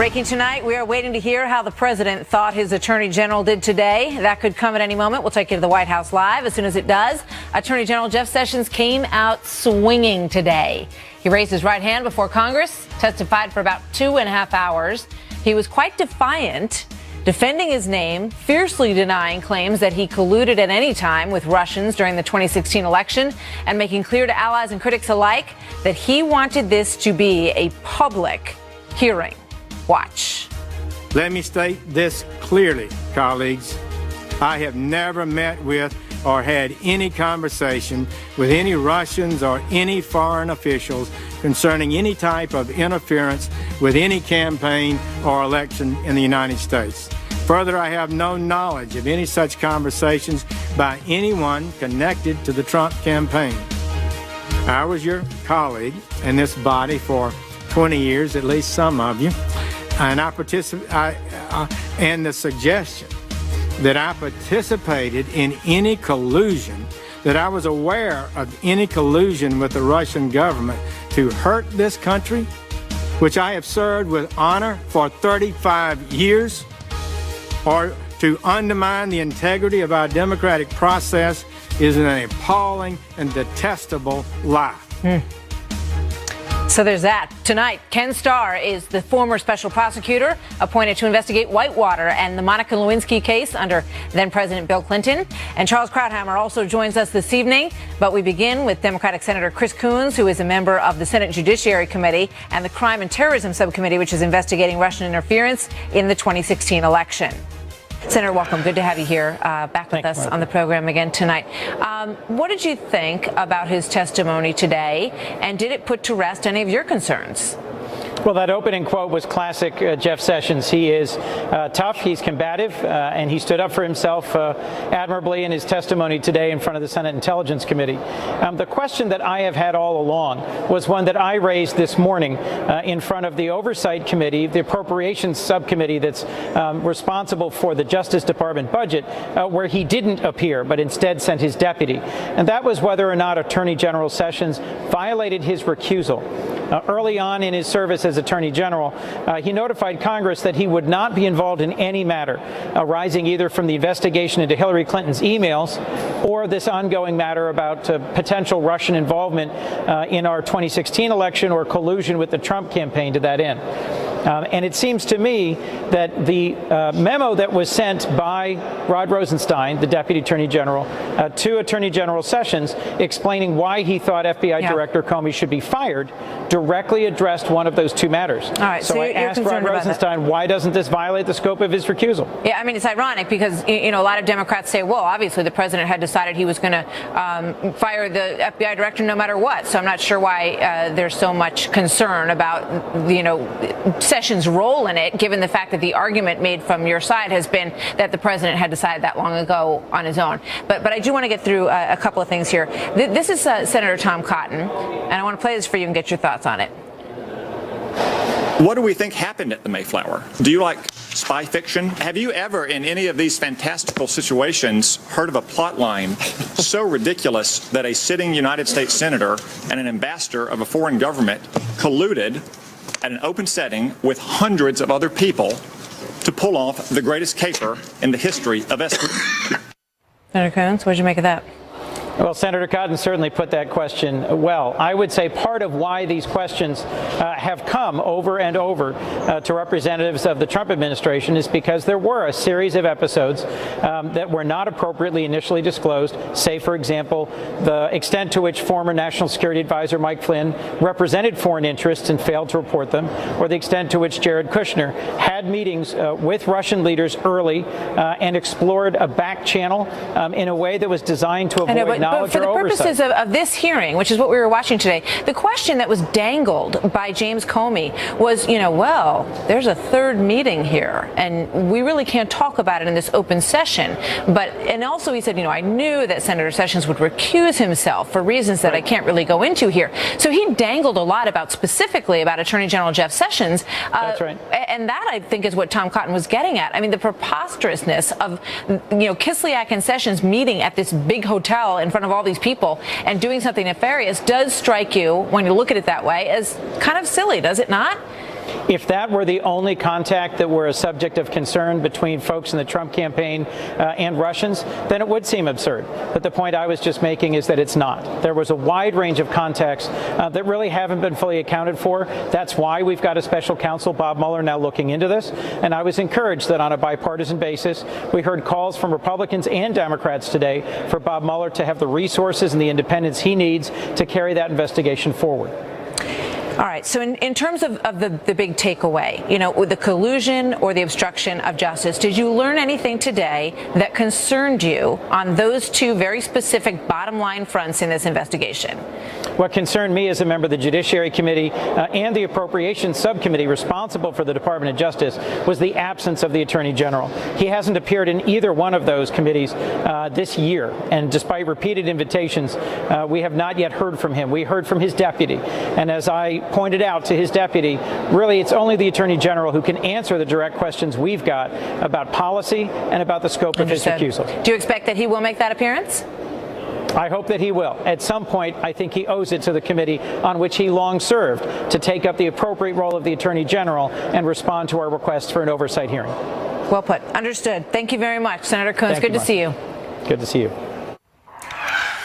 Breaking tonight, we are waiting to hear how the president thought his attorney general did today. That could come at any moment. We'll take you to the White House live. As soon as it does, Attorney General Jeff Sessions came out swinging today. He raised his right hand before Congress, testified for about 2.5 hours. He was quite defiant, defending his name, fiercely denying claims that he colluded at any time with Russians during the 2016 election, and making clear to allies and critics alike that he wanted this to be a public hearing. Watch. Let me state this clearly, colleagues. I have never met with or had any conversation with any Russians or any foreign officials concerning any type of interference with any campaign or election in the United States. Further, I have no knowledge of any such conversations by anyone connected to the Trump campaign. I was your colleague in this body for 20 years, at least some of you, and and the suggestion that I participated in any collusion, that I was aware of any collusion with the Russian government to hurt this country, which I have served with honor for 35 years, or to undermine the integrity of our democratic process, is an appalling and detestable lie. So there's that. Tonight, Ken Starr is the former special prosecutor appointed to investigate Whitewater and the Monica Lewinsky case under then-President Bill Clinton. And Charles Krauthammer also joins us this evening. But we begin with Democratic Senator Chris Coons, who is a member of the Senate Judiciary Committee and the Crime and Terrorism Subcommittee, which is investigating Russian interference in the 2016 election. Senator, welcome. Good to have you here back with us on the program again tonight. What did you think about his testimony today, and did it put to rest any of your concerns? Well, that opening quote was classic Jeff Sessions. He is tough, he's combative, and he stood up for himself admirably in his testimony today in front of the Senate Intelligence Committee. The question that I have had all along was one that I raised this morning in front of the Oversight Committee, the Appropriations Subcommittee that's responsible for the Justice Department budget, where he didn't appear, but instead sent his deputy. And that was whether or not Attorney General Sessions violated his recusal. Early on in his service as Attorney General, he notified Congress that he would not be involved in any matter arising either from the investigation into Hillary Clinton's emails or this ongoing matter about potential Russian involvement in our 2016 election or collusion with the Trump campaign to that end. And it seems to me that the memo that was sent by Rod Rosenstein, the Deputy Attorney General, to Attorney General Sessions explaining why he thought FBI Director Comey should be fired directly addressed one of those two matters. All right, so I asked Rod Rosenstein, why doesn't this violate the scope of his recusal? Yeah, I mean, it's ironic because, you know, a lot of Democrats say, well, obviously the president had decided he was going to fire the FBI director no matter what. So I'm not sure why there's so much concern about, you know, Sessions' role in it, given the fact that the argument made from your side has been that the president had decided that long ago on his own. But I do want to get through a couple of things here. This is Senator Tom Cotton, and I want to play this for you and get your thoughts on it. What do we think happened at the Mayflower? Do you like spy fiction? Have you ever, in any of these fantastical situations, heard of a plot line so ridiculous that a sitting United States senator and an ambassador of a foreign government colluded at an open setting with hundreds of other people to pull off the greatest caper in the history of espionage? Senator Coons, what did you make of that? Well, Senator Cotton certainly put that question well. I would say part of why these questions have come over and over to representatives of the Trump administration is because there were a series of episodes that were not appropriately initially disclosed. Say, for example, the extent to which former National Security Advisor Mike Flynn represented foreign interests and failed to report them, or the extent to which Jared Kushner had meetings with Russian leaders early and explored a back channel in a way that was designed to avoid But for the purposes of this hearing, which is what we were watching today, the question that was dangled by James Comey was, you know, well, there's a third meeting here, and we really can't talk about it in this open session. And also he said, you know, I knew that Senator Sessions would recuse himself for reasons that I can't really go into here. So he dangled a lot specifically about Attorney General Jeff Sessions. That's right. And that, I think, is what Tom Cotton was getting at. I mean, the preposterousness of, you know, Kislyak and Sessions meeting at this big hotel in front of all these people and doing something nefarious does strike you, when you look at it that way, as kind of silly, does it not? If that were the only contact that were a subject of concern between folks in the Trump campaign and Russians, then it would seem absurd. But the point I was just making is that it's not. There was a wide range of contacts that really haven't been fully accounted for. That's why we've got a special counsel, Bob Mueller, now looking into this. And I was encouraged that on a bipartisan basis, we heard calls from Republicans and Democrats today for Bob Mueller to have the resources and the independence he needs to carry that investigation forward. All right. So in terms of the big takeaway, you know, the collusion or the obstruction of justice, did you learn anything today that concerned you on those two very specific bottom line fronts in this investigation? What concerned me as a member of the Judiciary Committee and the Appropriations Subcommittee responsible for the Department of Justice was the absence of the Attorney General. He hasn't appeared in either one of those committees this year. And despite repeated invitations, we have not yet heard from him. We heard from his deputy. And as I pointed out to his deputy, really it's only the Attorney General who can answer the direct questions we've got about policy and about the scope of his accusals. Do you expect that he will make that appearance? I hope that he will. At some point, I think he owes it to the committee on which he long served to take up the appropriate role of the Attorney General and respond to our requests for an oversight hearing. Well put. Understood. Thank you very much, Senator Coons. Good to see you. Good to see you.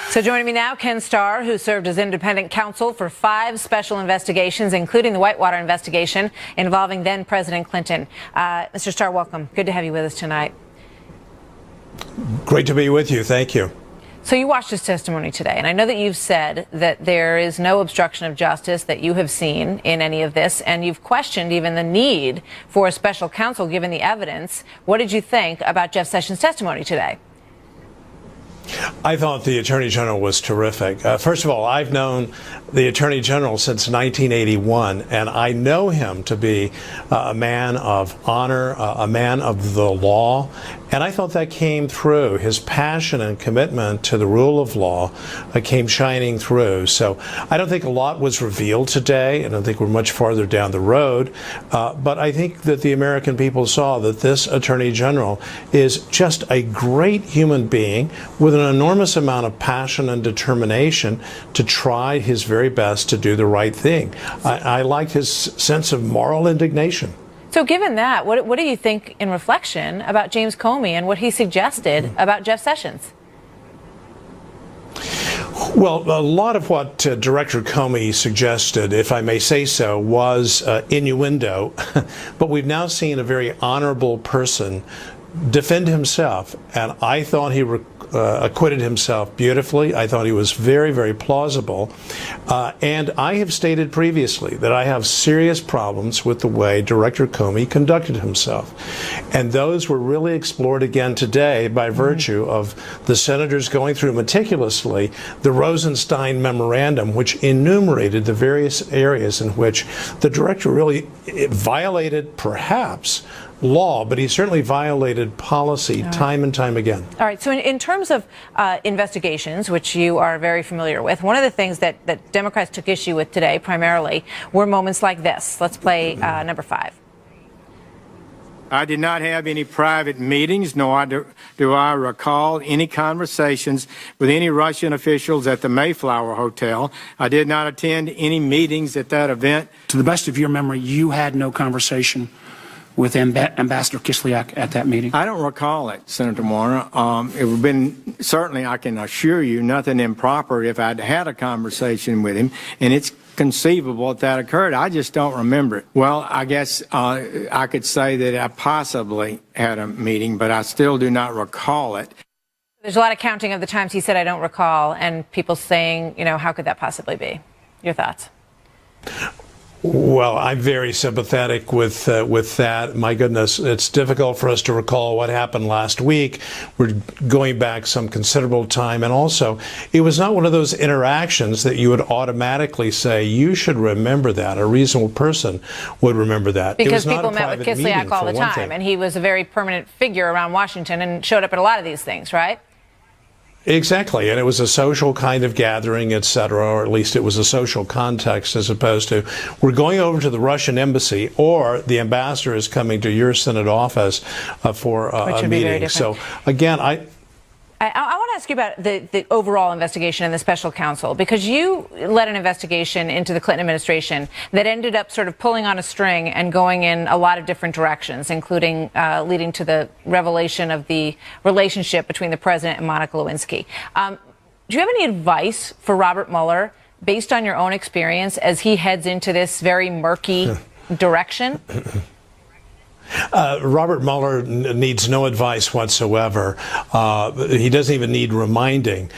So joining me now, Ken Starr, who served as independent counsel for 5 special investigations, including the Whitewater investigation involving then President Clinton. Mr. Starr, welcome. Good to have you with us tonight. Great to be with you. Thank you. So you watched his testimony today, and I know that you've said that there is no obstruction of justice that you have seen in any of this, and you've questioned even the need for a special counsel given the evidence. What did you think about Jeff Sessions' testimony today? I thought the Attorney General was terrific. First of all, I've known the Attorney General since 1981, and I know him to be a man of honor, a man of the law, and I thought that came through. His passion and commitment to the rule of law came shining through. So I don't think a lot was revealed today. I don't think we're much farther down the road, but I think that the American people saw that this Attorney General is just a great human being with an enormous amount of passion and determination to try his very best to do the right thing. I liked his sense of moral indignation. So given that, what do you think in reflection about James Comey and what he suggested about Jeff Sessions? Well, a lot of what Director Comey suggested, if I may say so, was innuendo, but we've now seen a very honorable person defend himself, and I thought he acquitted himself beautifully. I thought he was very, very plausible. And I have stated previously that I have serious problems with the way Director Comey conducted himself. And those were really explored again today by virtue of the senators going through meticulously the Rosenstein memorandum, which enumerated the various areas in which the director really violated, perhaps, law, but he certainly violated policy time and time again. All right. So in terms of investigations, which you are very familiar with, one of the things that Democrats took issue with today primarily were moments like this. Let's play number 5. I did not have any private meetings, nor do I recall any conversations with any Russian officials at the Mayflower Hotel. I did not attend any meetings at that event. To the best of your memory, you had no conversation with Ambassador Kislyak at that meeting? I don't recall it, Senator Warner. It would have been, certainly I can assure you, nothing improper if I'd had a conversation with him, and it's conceivable that occurred. I just don't remember it. Well, I guess I could say that I possibly had a meeting, but I still do not recall it. There's a lot of counting of the times he said, I don't recall, and people saying, you know, how could that possibly be? Your thoughts? Well, I'm very sympathetic with that. My goodness, it's difficult for us to recall what happened last week. We're going back some considerable time. And also, it was not one of those interactions that you would automatically say, you should remember that. A reasonable person would remember that. Because people met with Kislyak all the time, and he was a very permanent figure around Washington and showed up at a lot of these things, right? Exactly, and it was a social kind of gathering, et cetera, or at least it was a social context as opposed to we're going over to the Russian embassy or the ambassador is coming to your Senate office for a meeting. So again, I want to ask you about the overall investigation and the special counsel, because you led an investigation into the Clinton administration that ended up sort of pulling on a string and going in a lot of different directions, including leading to the revelation of the relationship between the president and Monica Lewinsky. Do you have any advice for Robert Mueller based on your own experience as he heads into this very murky direction? Robert Mueller needs no advice whatsoever. He doesn't even need reminding.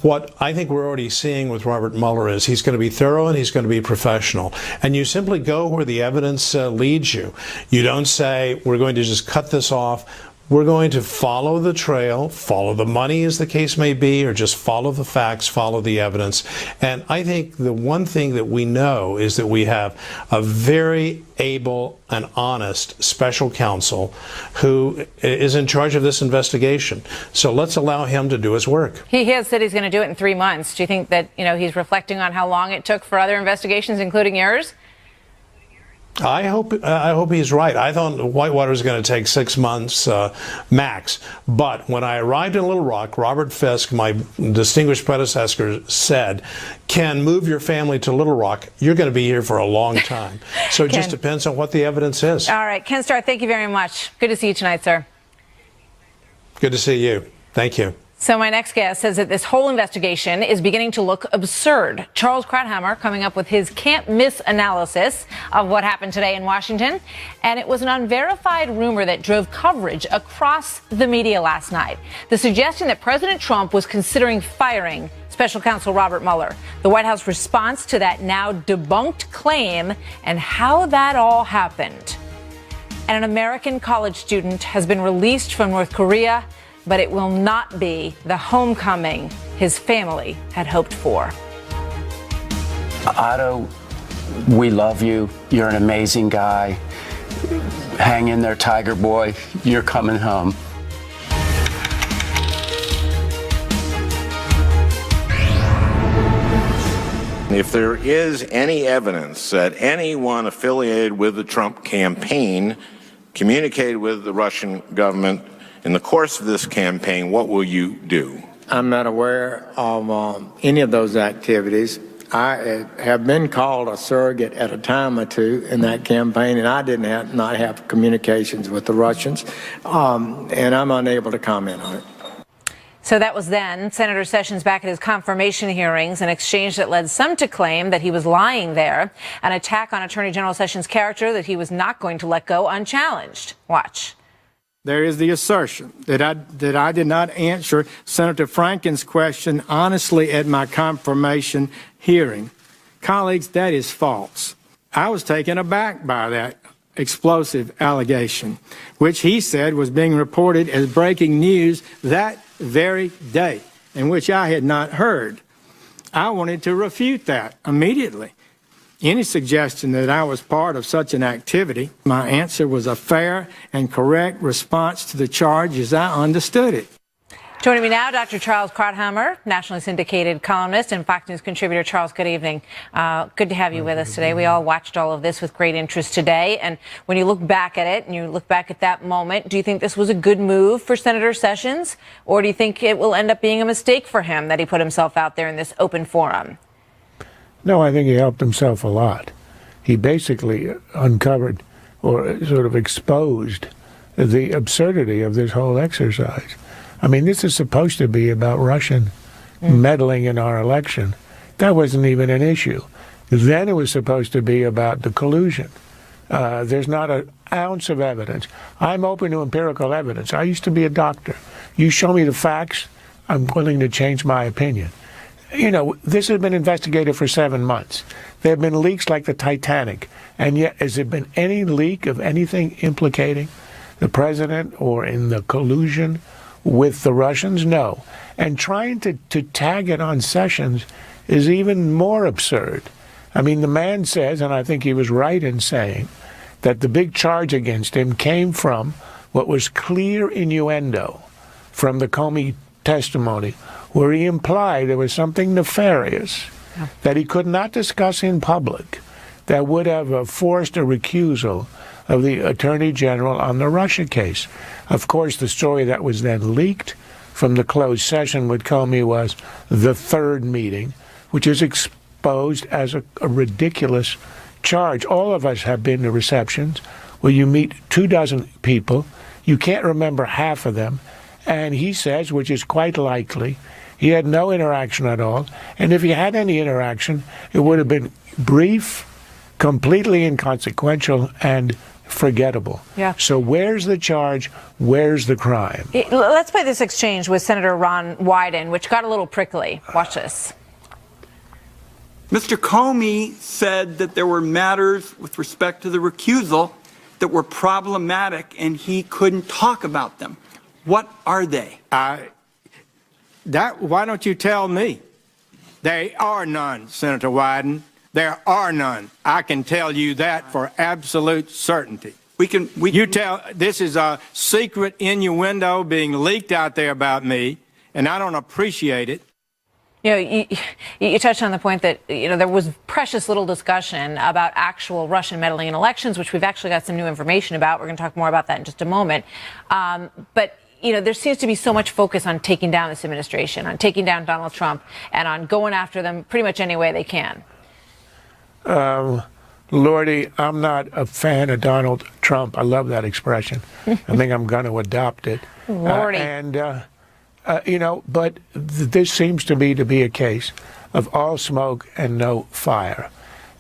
What I think we're already seeing with Robert Mueller is he's going to be thorough and he's going to be professional. And you simply go where the evidence leads you. You don't say, we're going to just cut this off. We're going to follow the trail, follow the money as the case may be, or just follow the facts, follow the evidence. And I think the one thing that we know is that we have a very able and honest special counsel who is in charge of this investigation. So let's allow him to do his work. He has said he's going to do it in 3 months. Do you think that, he's reflecting on how long it took for other investigations, including yours? I hope he's right. I thought Whitewater was going to take 6 months max. But when I arrived in Little Rock, Robert Fisk, my distinguished predecessor, said, Ken, move your family to Little Rock. You're going to be here for a long time. So it just depends on what the evidence is. All right. Ken Starr, thank you very much. Good to see you tonight, sir. Good to see you. Thank you. So my next guest says that this whole investigation is beginning to look absurd. Charles Krauthammer coming up with his can't-miss analysis of what happened today in Washington. And it was an unverified rumor that drove coverage across the media last night. The suggestion that President Trump was considering firing Special Counsel Robert Mueller. The White House response to that now debunked claim and how that all happened. And an American college student has been released from North Korea, but it will not be the homecoming his family had hoped for. Otto, we love you. You're an amazing guy. Hang in there, Tiger Boy. You're coming home. If there is any evidence that anyone affiliated with the Trump campaign communicated with the Russian government in the course of this campaign, what will you do? I'm not aware of any of those activities. I have been called a surrogate at a time or two in that campaign, and I did not have communications with the Russians, and I'm unable to comment on it. So that was then Senator Sessions back at his confirmation hearings, an exchange that led some to claim that he was lying there, an attack on Attorney General Sessions' character that he was not going to let go unchallenged. Watch. There is the assertion that I did not answer Senator Franken's question honestly at my confirmation hearing. Colleagues, that is false. I was taken aback by that explosive allegation, which he said was being reported as breaking news that very day, and which I had not heard. I wanted to refute that immediately. Any suggestion that I was part of such an activity, my answer was a fair and correct response to the charge as I understood it. Joining me now, Dr. Charles Krauthammer, nationally syndicated columnist and Fox News contributor. Charles, good evening. Good to have you with us today. We all watched all of this with great interest today. And when you look back at it and you look back at that moment, do you think this was a good move for Senator Sessions? Or do you think it will end up being a mistake for him that he put himself out there in this open forum? No, I think he helped himself a lot. He basically uncovered or sort of exposed the absurdity of this whole exercise. I mean, this is supposed to be about Russian meddling in our election. That wasn't even an issue. Then it was supposed to be about the collusion. There's not an ounce of evidence. I'm open to empirical evidence. I used to be a doctor. You show me the facts, I'm willing to change my opinion. You know, this has been investigated for 7 months. There have been leaks like the Titanic, and yet has there been any leak of anything implicating the president or in the collusion with the Russians? No. And trying to tag it on Sessions is even more absurd. I mean, the man says, and I think he was right in saying, that the big charge against him came from what was clear innuendo from the Comey testimony, where he implied there was something nefarious that he could not discuss in public that would have forced a recusal of the Attorney General on the Russia case. Of course, the story that was then leaked from the closed session with Comey was the third meeting, which is exposed as a ridiculous charge. All of us have been to receptions where you meet 24 people. You can't remember half of them. And he says, which is quite likely, he had no interaction at all. And if he had any interaction, it would have been brief, completely inconsequential, and forgettable. Yeah. So where's the charge? Where's the crime? Let's play this exchange with Senator Ron Wyden, which got a little prickly. Watch this. Mr. Comey said that there were matters with respect to the recusal that were problematic and he couldn't talk about them. What are they? Why don't you tell me? There are none, Senator Wyden. There are none. I can tell you that for absolute certainty. This is a secret innuendo being leaked out there about me, and I don't appreciate it. You know, you touched on the point that, you know, there was precious little discussion about actual Russian meddling in elections, which we've actually got some new information about. We're going to talk more about that in just a moment. But you know, there seems to be so much focus on taking down this administration, on taking down Donald Trump, and on going after them pretty much any way they can. Lordy, I'm not a fan of Donald Trump. I love that expression. I think I'm going to adopt it. Lordy. You know, but this seems to me to be a case of all smoke and no fire.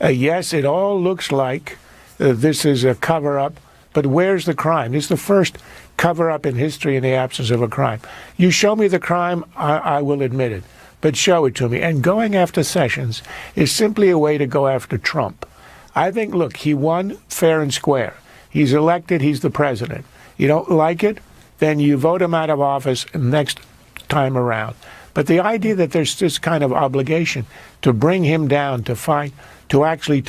Yes, it all looks like this is a cover-up, but where's the crime? This is the first cover-up in history in the absence of a crime. You show me the crime, I will admit it, but show it to me. And going after Sessions is simply a way to go after Trump. I think, look, he won fair and square. He's elected, he's the president. You don't like it? Then you vote him out of office next time around. But the idea that there's this kind of obligation to bring him down, to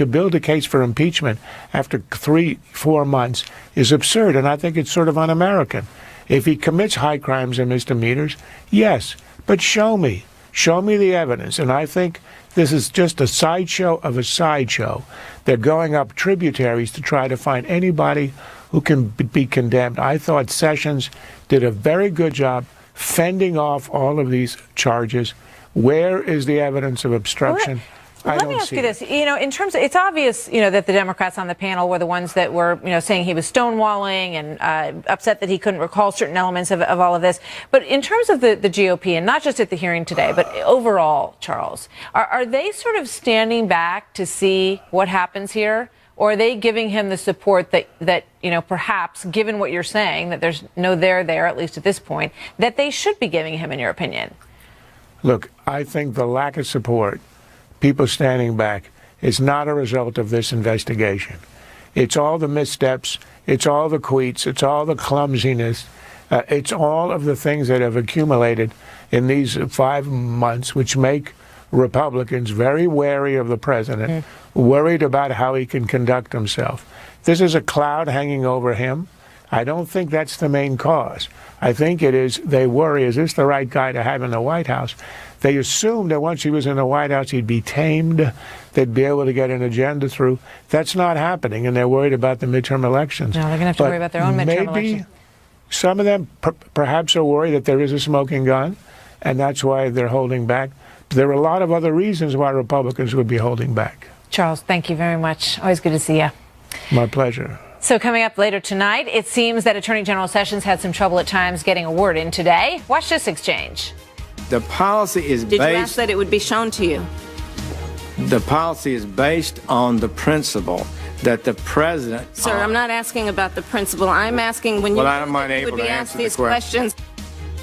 build a case for impeachment after 3-4 months is absurd, and I think it's sort of un-American. If he commits high crimes and misdemeanors, yes, but show me the evidence. And I think this is just a sideshow of a sideshow. They're going up tributaries to try to find anybody who can be condemned. I thought Sessions did a very good job fending off all of these charges. Where is the evidence of obstruction? Let me ask you this. You know, in terms of, it's obvious, you know, that the Democrats on the panel were the ones that were, you know, saying he was stonewalling and upset that he couldn't recall certain elements of all of this. But in terms of the GOP, and not just at the hearing today, but overall, Charles, are they sort of standing back to see what happens here? Or are they giving him the support that, you know, perhaps, given what you're saying, that there's no there, at least at this point, that they should be giving him, in your opinion? Look, I think the lack of support, people standing back, is not a result of this investigation. It's all the missteps, it's all the tweets, it's all the clumsiness, it's all of the things that have accumulated in these 5 months, which make Republicans very wary of the president, worried about how he can conduct himself. This is a cloud hanging over him. I don't think that's the main cause. I think it is, they worry, is this the right guy to have in the White House? They assumed that once he was in the White House, he'd be tamed, they'd be able to get an agenda through. That's not happening, and they're worried about the midterm elections. No, they're going to have to worry about their own midterm elections. Maybe some of them perhaps are worried that there is a smoking gun, and that's why they're holding back. There are a lot of other reasons why Republicans would be holding back. Charles, thank you very much. Always good to see you. My pleasure. So coming up later tonight, it seems that Attorney General Sessions had some trouble at times getting a word in today. Watch this exchange. The policy is based... Did you ask that it would be shown to you? The policy is based on the principle that the president... Sir, I'm not asking about the principle. I'm asking when you would be asked these questions.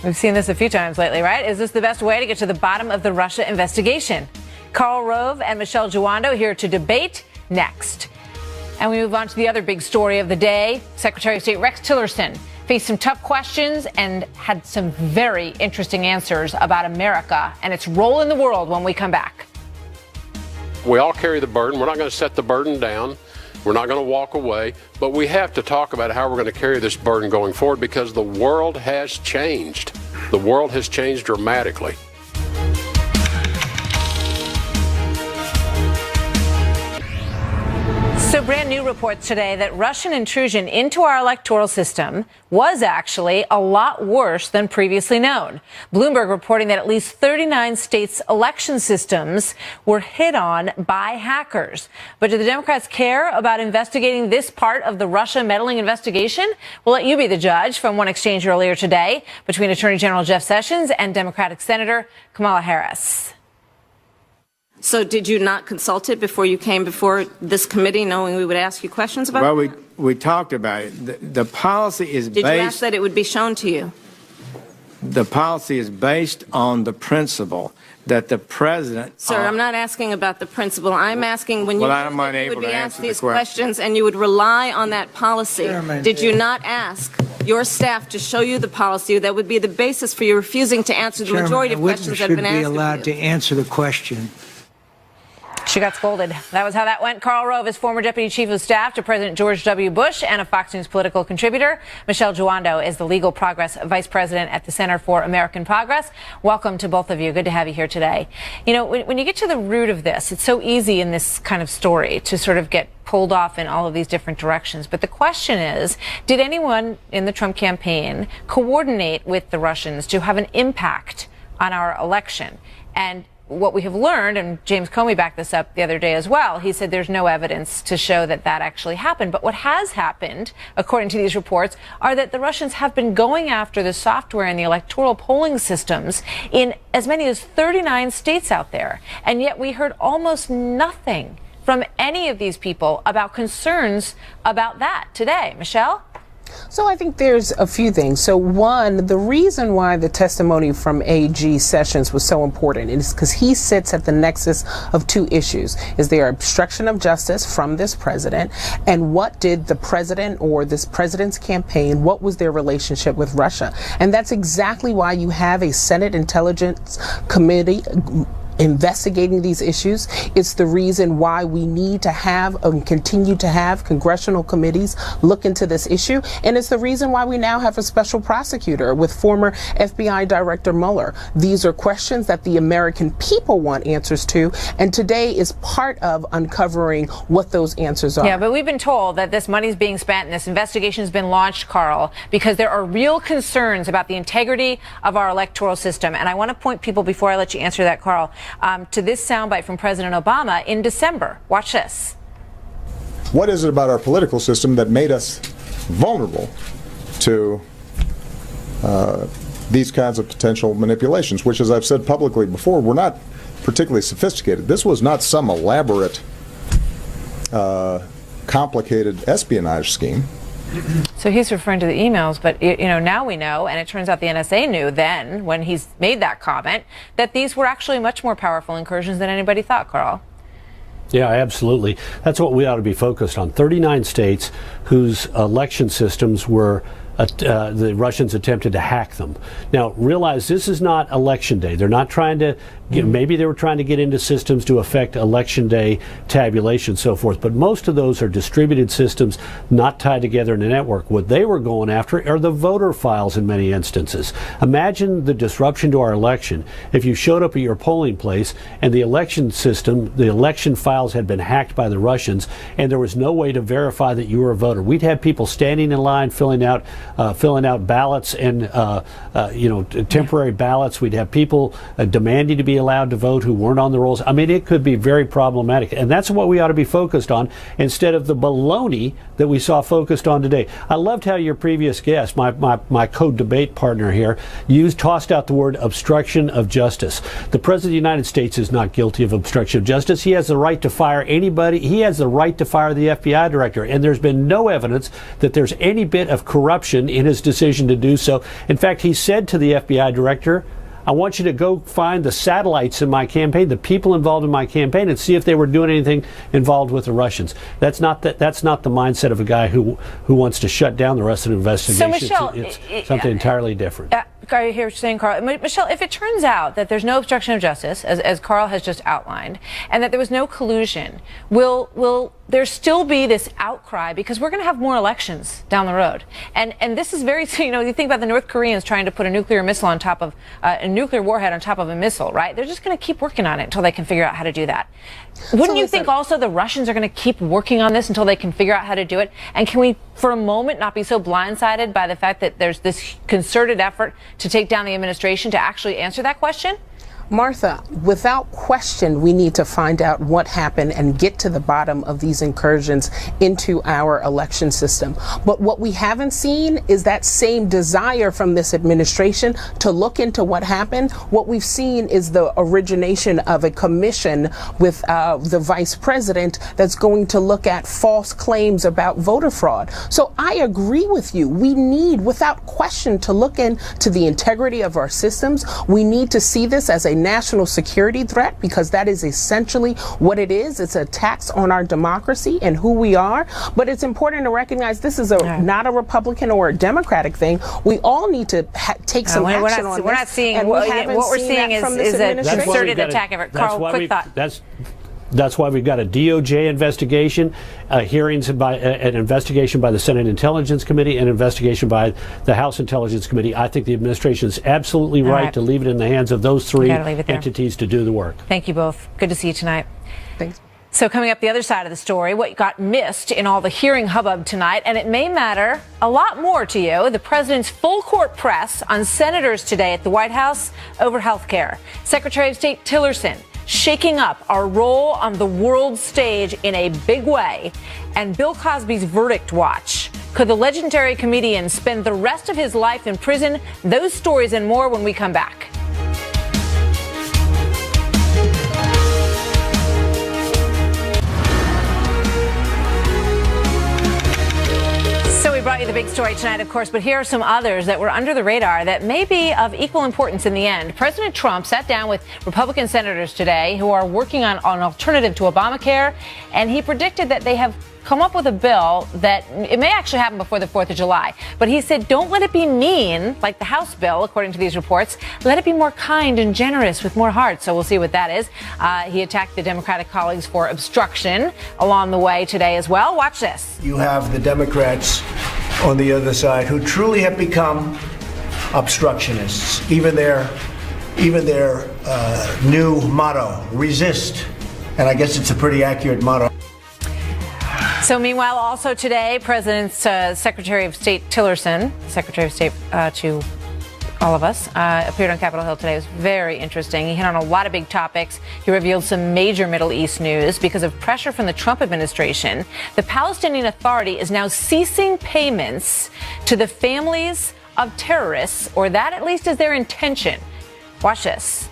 We've seen this a few times lately, right? Is this the best way to get to the bottom of the Russia investigation? Karl Rove and Michelle Giwando here to debate next. And we move on to the other big story of the day. Secretary of State Rex Tillerson faced some tough questions and had some very interesting answers about America and its role in the world when we come back. We all carry the burden. We're not going to set the burden down. We're not going to walk away. But we have to talk about how we're going to carry this burden going forward because the world has changed. The world has changed dramatically. So brand new reports today that Russian intrusion into our electoral system was actually a lot worse than previously known. Bloomberg reporting that at least 39 states' election systems were hit on by hackers. But do the Democrats care about investigating this part of the Russia meddling investigation? We'll let you be the judge from one exchange earlier today between Attorney General Jeff Sessions and Democratic Senator Kamala Harris. So did you not consult it before you came before this committee, knowing we would ask you questions about it? Well, we talked about it. The policy is Did you ask that it would be shown to you? The policy is based on the principle that the president... Sir, I'm not asking about the principle. I'm asking when you would be asked these questions and you would rely on that policy. Did you not ask your staff to show you the policy that would be the basis for you refusing to answer the majority of questions that have been asked? Should be allowed to answer the question. She got scolded. That was how that went. Karl Rove is former Deputy Chief of Staff to President George W. Bush and a Fox News political contributor. Michelle Juando is the Legal Progress Vice President at the Center for American Progress. Welcome to both of you. Good to have you here today. You know, when you get to the root of this, it's so easy in this kind of story to sort of get pulled off in all of these different directions. But the question is, did anyone in the Trump campaign coordinate with the Russians to have an impact on our election? And what we have learned, and James Comey backed this up the other day as well, he said there's no evidence to show that that actually happened. But what has happened, according to these reports, are that the Russians have been going after the software and the electoral polling systems in as many as 39 states out there. And yet we heard almost nothing from any of these people about concerns about that today. Michelle? So I think there's a few things. So one, the reason why the testimony from AG Sessions was so important is because he sits at the nexus of two issues. Is there obstruction of justice from this president? And what did the president or this president's campaign, what was their relationship with Russia? And that's exactly why you have a Senate Intelligence Committee investigating these issues. It's the reason why we need to have and continue to have congressional committees look into this issue. And it's the reason why we now have a special prosecutor with former FBI Director Mueller. These are questions that the American people want answers to. And today is part of uncovering what those answers are. Yeah, but we've been told that this money is being spent and this investigation has been launched, Karl, because there are real concerns about the integrity of our electoral system. And I want to point people, before I let you answer that, Karl, to this soundbite from President Obama in December. Watch this. What is it about our political system that made us vulnerable to these kinds of potential manipulations, which, as I've said publicly before, were not particularly sophisticated. This was not some elaborate, complicated espionage scheme. So he's referring to the emails, but you know, now we know, and it turns out the NSA knew then, when he's made that comment, that these were actually much more powerful incursions than anybody thought, Karl. Yeah, absolutely. That's what we ought to be focused on. 39 states whose election systems were the Russians attempted to hack them. Now, realize this is not election day. They're not trying to maybe they were trying to get into systems to affect election day tabulation and so forth, but most of those are distributed systems not tied together in a network. What they were going after are the voter files in many instances. Imagine the disruption to our election if you showed up at your polling place and the election system, the election files had been hacked by the Russians and there was no way to verify that you were a voter. We'd have people standing in line filling out ballots and temporary ballots. We'd have people demanding to be allowed to vote who weren't on the rolls. I mean, it could be very problematic, and that's what we ought to be focused on instead of the baloney that we saw focused on today. I loved how your previous guest, my co-debate partner here, tossed out the word obstruction of justice. The President of the United States is not guilty of obstruction of justice. He has the right to fire anybody. He has the right to fire the FBI director, and there's been no evidence that there's any bit of corruption in his decision to do so. In fact, he said to the FBI director, I want you to go find the satellites in my campaign, the people involved in my campaign, and see if they were doing anything involved with the Russians. That's not the mindset of a guy who wants to shut down the rest of the investigation. So, Michelle, it's something entirely different. I hear what you're saying, Karl. Michelle, if it turns out that there's no obstruction of justice, as Karl has just outlined, and that there was no collusion, will there still be this outcry because we're going to have more elections down the road. And this is very, you think about the North Koreans trying to put a nuclear missile on top of a nuclear warhead on top of a missile, right? They're just going to keep working on it until they can figure out how to do that. Wouldn't you think also the Russians are going to keep working on this until they can figure out how to do it? And can we, for a moment, not be so blindsided by the fact that there's this concerted effort to take down the administration to actually answer that question? Martha, without question, we need to find out what happened and get to the bottom of these incursions into our election system. But what we haven't seen is that same desire from this administration to look into what happened. What we've seen is the origination of a commission with the vice president that's going to look at false claims about voter fraud. So I agree with you. We need, without question, to look into the integrity of our systems. We need to see this as a national security threat, because that is essentially what it is. It's a tax on our democracy and who we are. But it's important to recognize this is not a Republican or a Democratic thing. We all need to take some action on this. We're not seeing what we're seeing is a concerted attack effort. Carl, quick thought. That's why we've got a DOJ investigation, hearings by an investigation by the Senate Intelligence Committee, an investigation by the House Intelligence Committee. I think the administration is absolutely right to leave it in the hands of those three entities to do the work. Thank you both. Good to see you tonight. Thanks. So coming up the other side of the story, what got missed in all the hearing hubbub tonight, and it may matter a lot more to you, the president's full court press on senators today at the White House over health care. Secretary of State Tillerson shaking up our role on the world stage in a big way, and Bill Cosby's verdict watch. Could the legendary comedian spend the rest of his life in prison? Those stories and more when we come back. So we brought you the big story tonight, of course, but here are some others that were under the radar that may be of equal importance in the end. President Trump sat down with Republican senators today who are working on an alternative to Obamacare, and he predicted that they have come up with a bill that it may actually happen before the 4th of July. But he said, don't let it be mean, like the House bill, according to these reports. Let it be more kind and generous with more heart. So we'll see what that is. He attacked the Democratic colleagues for obstruction along the way today as well. Watch this. You have the Democrats on the other side who truly have become obstructionists. Even their new motto, resist. And I guess it's a pretty accurate motto. So meanwhile, also today, President's Secretary of State Tillerson, Secretary of State to all of us, appeared on Capitol Hill today. It was very interesting. He hit on a lot of big topics. He revealed some major Middle East news. Because of pressure from the Trump administration, the Palestinian Authority is now ceasing payments to the families of terrorists, or that at least is their intention. Watch this.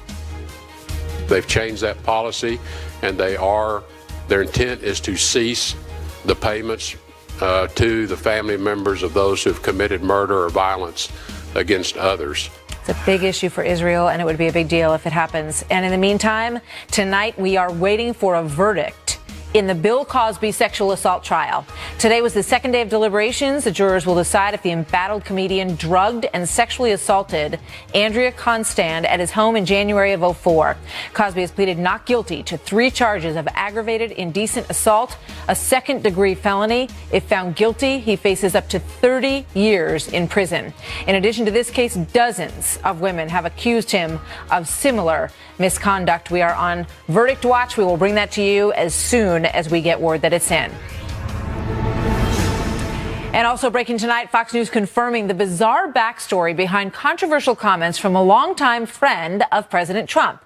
They've changed that policy, and their intent is to cease the payments to the family members of those who've committed murder or violence against others. It's a big issue for Israel, and it would be a big deal if it happens. And in the meantime, tonight we are waiting for a verdict in the Bill Cosby sexual assault trial. Today was the second day of deliberations. The jurors will decide if the embattled comedian drugged and sexually assaulted Andrea Constand at his home in January of 2004. Cosby has pleaded not guilty to 3 charges of aggravated indecent assault, a second-degree felony. If found guilty, he faces up to 30 years in prison. In addition to this case, dozens of women have accused him of similar misconduct. We are on verdict watch. We will bring that to you as soon as we get word that it's in. And also breaking tonight, Fox News confirming the bizarre backstory behind controversial comments from a longtime friend of President Trump,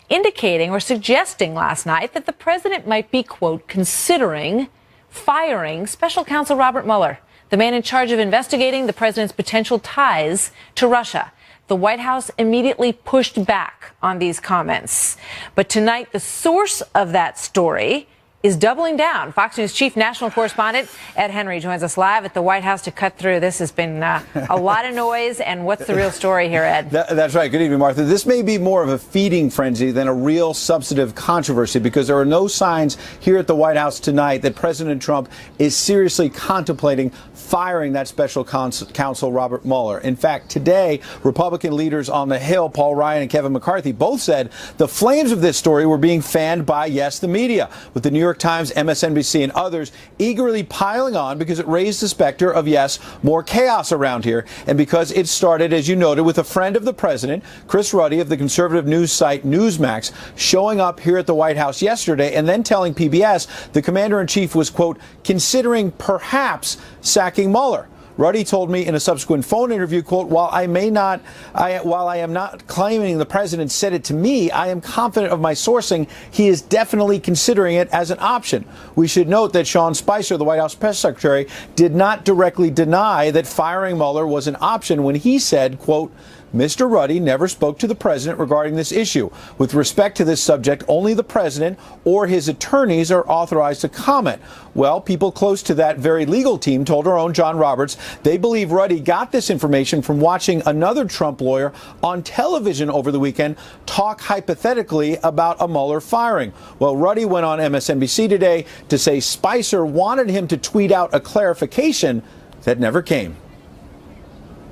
indicating or suggesting last night that the president might be, quote, considering firing special counsel Robert Mueller, the man in charge of investigating the president's potential ties to Russia. The White House immediately pushed back on these comments. But tonight, the source of that story is doubling down. Fox News chief national correspondent Ed Henry joins us live at the White House to cut through. This has been a lot of noise. And what's the real story here, Ed? That's right. Good evening, Martha. This may be more of a feeding frenzy than a real substantive controversy, because there are no signs here at the White House tonight that President Trump is seriously contemplating firing that special counsel Robert Mueller. In fact, today, Republican leaders on the Hill, Paul Ryan and Kevin McCarthy, both said the flames of this story were being fanned by, yes, the media, with the New York York Times, MSNBC, and others eagerly piling on because it raised the specter of, yes, more chaos around here. And because it started, as you noted, with a friend of the president, Chris Ruddy of the conservative news site Newsmax, showing up here at the White House yesterday and then telling PBS the commander-in-chief was, quote, considering perhaps sacking Mueller. Ruddy told me in a subsequent phone interview, quote, while I am not claiming the president said it to me, I am confident of my sourcing. He is definitely considering it as an option. We should note that Sean Spicer, the White House press secretary, did not directly deny that firing Mueller was an option when he said, quote, Mr. Ruddy never spoke to the president regarding this issue. With respect to this subject, only the president or his attorneys are authorized to comment. Well, people close to that very legal team told our own John Roberts they believe Ruddy got this information from watching another Trump lawyer on television over the weekend talk hypothetically about a Mueller firing. Well, Ruddy went on MSNBC today to say Spicer wanted him to tweet out a clarification that never came.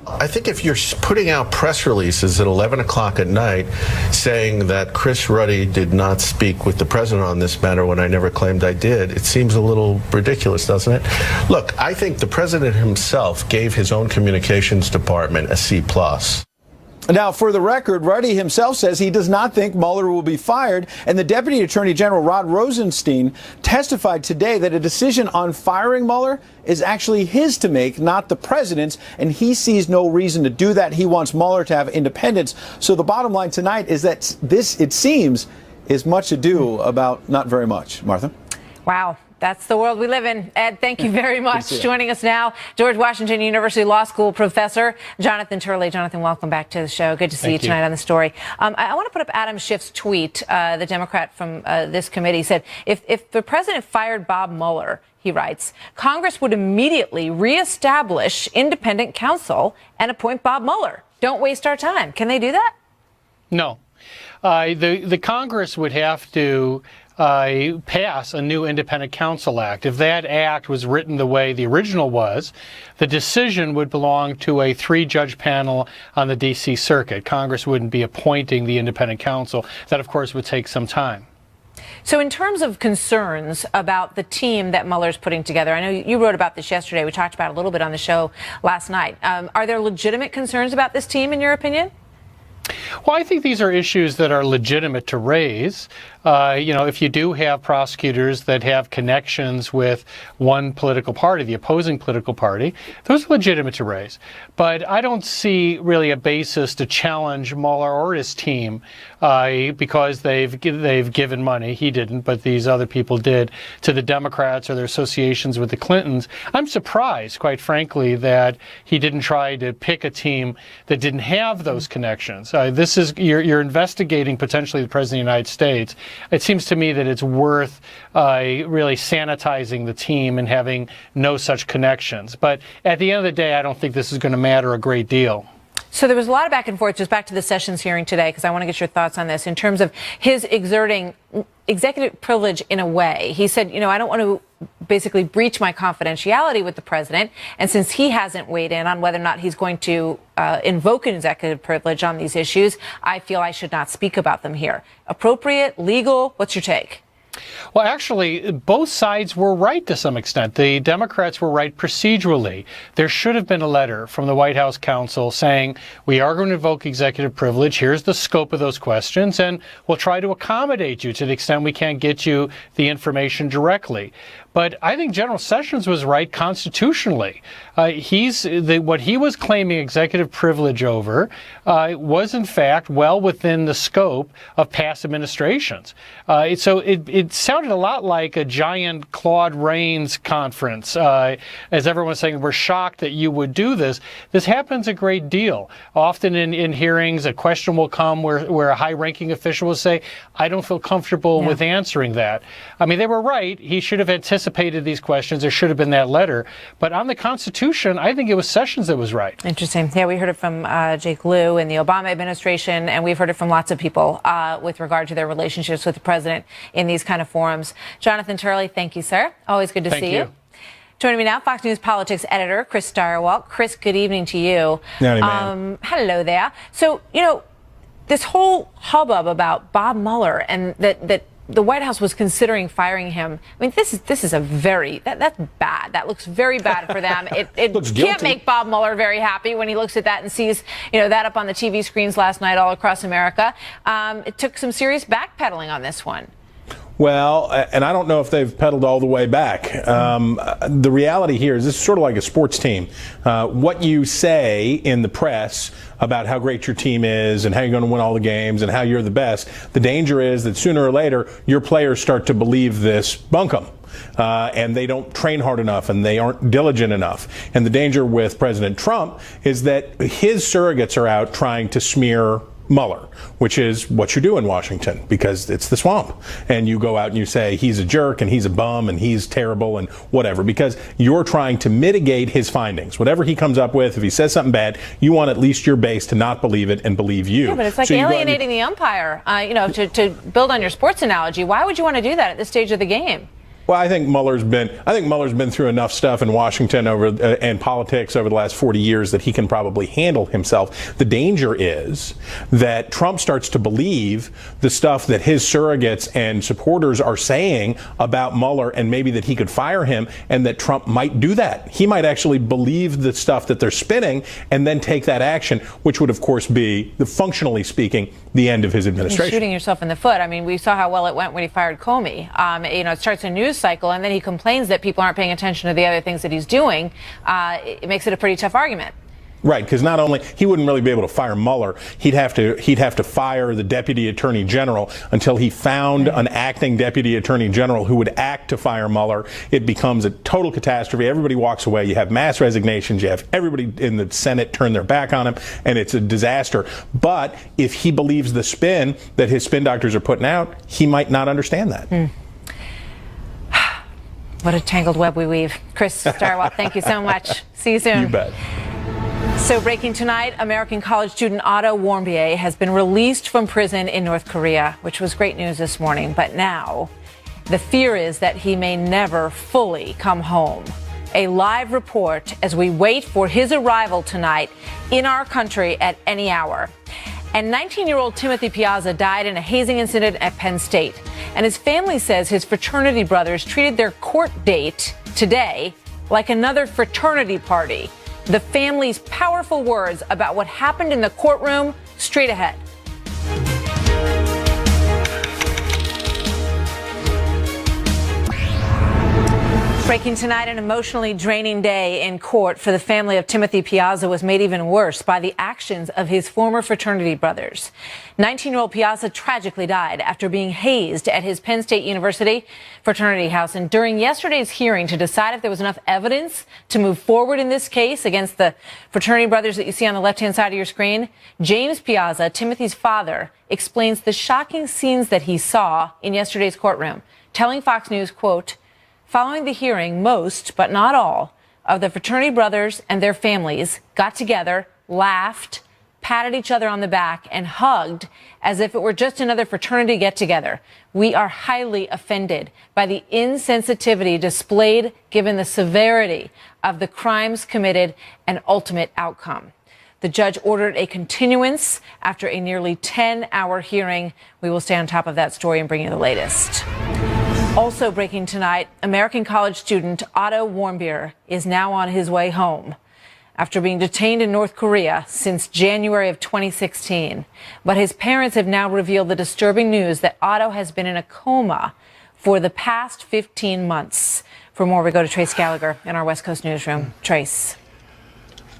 I think if you're putting out press releases at 11 o'clock at night saying that Chris Ruddy did not speak with the president on this matter when I never claimed I did, it seems a little ridiculous, doesn't it? Look, I think the president himself gave his own communications department a C+. Now, for the record, Ruddy himself says he does not think Mueller will be fired, and the Deputy Attorney General Rod Rosenstein testified today that a decision on firing Mueller is actually his to make, not the president's, and he sees no reason to do that. He wants Mueller to have independence. So the bottom line tonight is that this, it seems, is much ado about not very much. Martha? Wow. That's the world we live in. Ed, thank you very much. Joining us now, George Washington University Law School professor Jonathan Turley. Jonathan, welcome back to the show. Good to see you tonight on the story. I want to put up Adam Schiff's tweet. The Democrat from this committee said, if the president fired Bob Mueller, he writes, Congress would immediately reestablish independent counsel and appoint Bob Mueller. Don't waste our time. Can they do that? No. The Congress would have to pass a new Independent Counsel Act. If that act was written the way the original was, the decision would belong to a 3-judge panel on the D.C. Circuit. Congress wouldn't be appointing the independent counsel. That, of course, would take some time. So in terms of concerns about the team that Mueller's putting together, I know you wrote about this yesterday. We talked about it a little bit on the show last night. Are there legitimate concerns about this team, in your opinion? Well, I think these are issues that are legitimate to raise. If you do have prosecutors that have connections with one political party, the opposing political party, those are legitimate to raise. But I don't see really a basis to challenge Mueller or his team because they've given money. He didn't, but these other people did, to the Democrats or their associations with the Clintons. I'm surprised, quite frankly, that he didn't try to pick a team that didn't have those connections. This is you're investigating potentially the President of the United States. It seems to me that it's worth really sanitizing the team and having no such connections. But at the end of the day, I don't think this is going to matter a great deal. So there was a lot of back and forth, just back to the Sessions hearing today, because I want to get your thoughts on this, in terms of his exerting executive privilege in a way. He said, I don't want to basically breach my confidentiality with the president. And since he hasn't weighed in on whether or not he's going to invoke an executive privilege on these issues, I feel I should not speak about them here. Appropriate, legal? What's your take? Well, actually, both sides were right to some extent. The Democrats were right procedurally. There should have been a letter from the White House counsel saying, we are going to invoke executive privilege. Here's the scope of those questions, and we'll try to accommodate you to the extent we can't get you the information directly. But I think General Sessions was right constitutionally. What he was claiming executive privilege over was, in fact, well within the scope of past administrations. So it sounded a lot like a giant Claude Rains conference. As everyone's saying, we're shocked that you would do this. This happens a great deal. Often in hearings, a question will come where a high-ranking official will say, I don't feel comfortable with answering that. I mean, they were right. He should have anticipated these questions. There should have been that letter. But on the Constitution, I think it was Sessions that was right. Interesting. Yeah, we heard it from Jake Lew in the Obama administration, and we've heard it from lots of people with regard to their relationships with the president in these kind of forums. Jonathan Turley, thank you, sir. Always good to see you. Joining me now, Fox News politics editor Chris Stirewalt. Chris, good evening to you. Hello there. So, this whole hubbub about Bob Mueller and that the White House was considering firing him. I mean, this is a very, that's bad. That looks very bad for them. It can't make Bob Mueller very happy when he looks at that and sees, that up on the TV screens last night all across America. It took some serious backpedaling on this one. Well, and I don't know if they've pedaled all the way back. The reality here is this is sort of like a sports team. What you say in the press about how great your team is and how you're going to win all the games and how you're the best, the danger is that sooner or later your players start to believe this bunkum. And they don't train hard enough and they aren't diligent enough. And the danger with President Trump is that his surrogates are out trying to smear Mueller, which is what you do in Washington, because it's the swamp. And you go out and you say he's a jerk and he's a bum and he's terrible and whatever, because you're trying to mitigate his findings. Whatever he comes up with, if he says something bad, you want at least your base to not believe it and believe you. Yeah, but it's like alienating the umpire, to build on your sports analogy. Why would you want to do that at this stage of the game? Well, I think Mueller's been through enough stuff in Washington and politics over the last 40 years that he can probably handle himself. The danger is that Trump starts to believe the stuff that his surrogates and supporters are saying about Mueller, and maybe that he could fire him, and that Trump might do that. He might actually believe the stuff that they're spinning and then take that action, which would, of course, be, functionally speaking, the end of his administration. You're shooting yourself in the foot. I mean, we saw how well it went when he fired Comey. It starts a news cycle, and then he complains that people aren't paying attention to the other things that he's doing. It makes it a pretty tough argument. Right, because not only he wouldn't really be able to fire Mueller, he'd have to fire the deputy attorney general until he found an acting deputy attorney general who would act to fire Mueller. It becomes a total catastrophe. Everybody walks away. You have mass resignations. You have everybody in the Senate turn their back on him, and it's a disaster. But if he believes the spin that his spin doctors are putting out, he might not understand that. What a tangled web we weave. Chris Starwell, thank you so much. See you soon. You bet. So breaking tonight, American college student Otto Warmbier has been released from prison in North Korea, which was great news this morning. But now the fear is that he may never fully come home. A live report as we wait for his arrival tonight in our country at any hour. And 19-year-old Timothy Piazza died in a hazing incident at Penn State. And his family says his fraternity brothers treated their court date today like another fraternity party. The family's powerful words about what happened in the courtroom straight ahead. Breaking tonight, an emotionally draining day in court for the family of Timothy Piazza was made even worse by the actions of his former fraternity brothers. 19-year-old Piazza tragically died after being hazed at his Penn State University fraternity house. And during yesterday's hearing to decide if there was enough evidence to move forward in this case against the fraternity brothers that you see on the left-hand side of your screen, James Piazza, Timothy's father, explains the shocking scenes that he saw in yesterday's courtroom, telling Fox News, quote, "Following the hearing, most, but not all, of the fraternity brothers and their families got together, laughed, patted each other on the back, and hugged as if it were just another fraternity get-together. We are highly offended by the insensitivity displayed given the severity of the crimes committed and ultimate outcome." The judge ordered a continuance after a nearly 10-hour hearing. We will stay on top of that story and bring you the latest. Also breaking tonight, American college student Otto Warmbier is now on his way home after being detained in North Korea since January of 2016. But his parents have now revealed the disturbing news that Otto has been in a coma for the past 15 months. For more, we go to Trace Gallagher in our West Coast newsroom. Trace.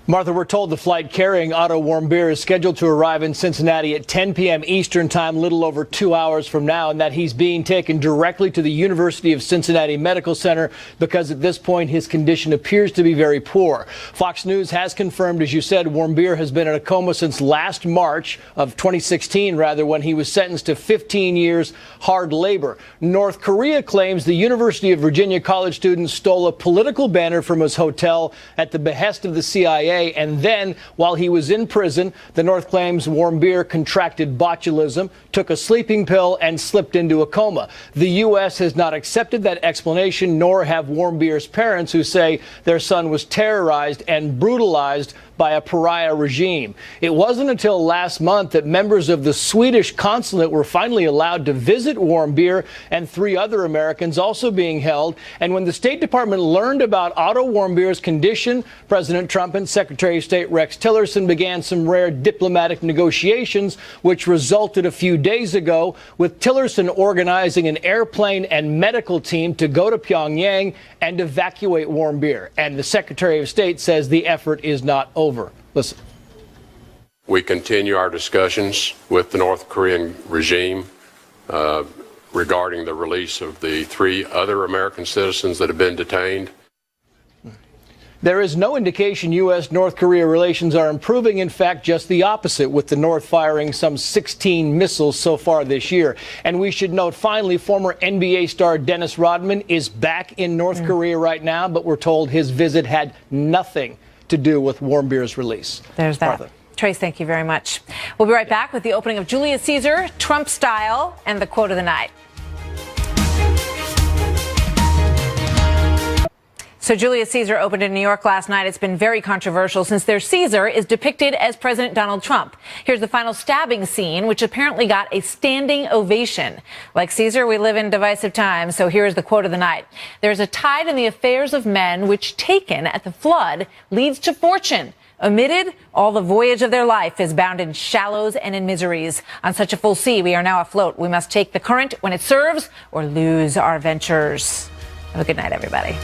Martha, we're told the flight carrying Otto Warmbier is scheduled to arrive in Cincinnati at 10 p.m. Eastern time, little over 2 hours from now, and that he's being taken directly to the University of Cincinnati Medical Center because at this point his condition appears to be very poor. Fox News has confirmed, as you said, Warmbier has been in a coma since last March of 2016, when he was sentenced to 15 years hard labor. North Korea claims the University of Virginia college student stole a political banner from his hotel at the behest of the CIA. CIA. And then, while he was in prison, the North claims Warmbier contracted botulism, took a sleeping pill, and slipped into a coma. The U.S. has not accepted that explanation, nor have Warmbier's parents, who say their son was terrorized and brutalized by a pariah regime. It wasn't until last month that members of the Swedish consulate were finally allowed to visit Warmbier, and 3 other Americans also being held. And when the State Department learned about Otto Warmbier's condition, President Trump and Secretary of State Rex Tillerson began some rare diplomatic negotiations, which resulted a few days ago with Tillerson organizing an airplane and medical team to go to Pyongyang and evacuate Warmbier. And the Secretary of State says the effort is not over. Listen. We continue our discussions with the North Korean regime regarding the release of the 3 other American citizens that have been detained. There is no indication U.S.-North Korea relations are improving. In fact, just the opposite, with the North firing some 16 missiles so far this year. And we should note, finally, former NBA star Dennis Rodman is back in North Korea right now, but we're told his visit had nothing to do with Warmbier's release. There's that. Martha. Trace, thank you very much. We'll be right back with the opening of Julius Caesar, Trump style, and the quote of the night. So Julius Caesar opened in New York last night. It's been very controversial since their Caesar is depicted as President Donald Trump. Here's the final stabbing scene, which apparently got a standing ovation. Like Caesar, we live in divisive times, so here is the quote of the night. There's a tide in the affairs of men which, taken at the flood, leads to fortune. Omitted, all the voyage of their life is bound in shallows and in miseries. On such a full sea, we are now afloat. We must take the current when it serves or lose our ventures. Have a good night, everybody.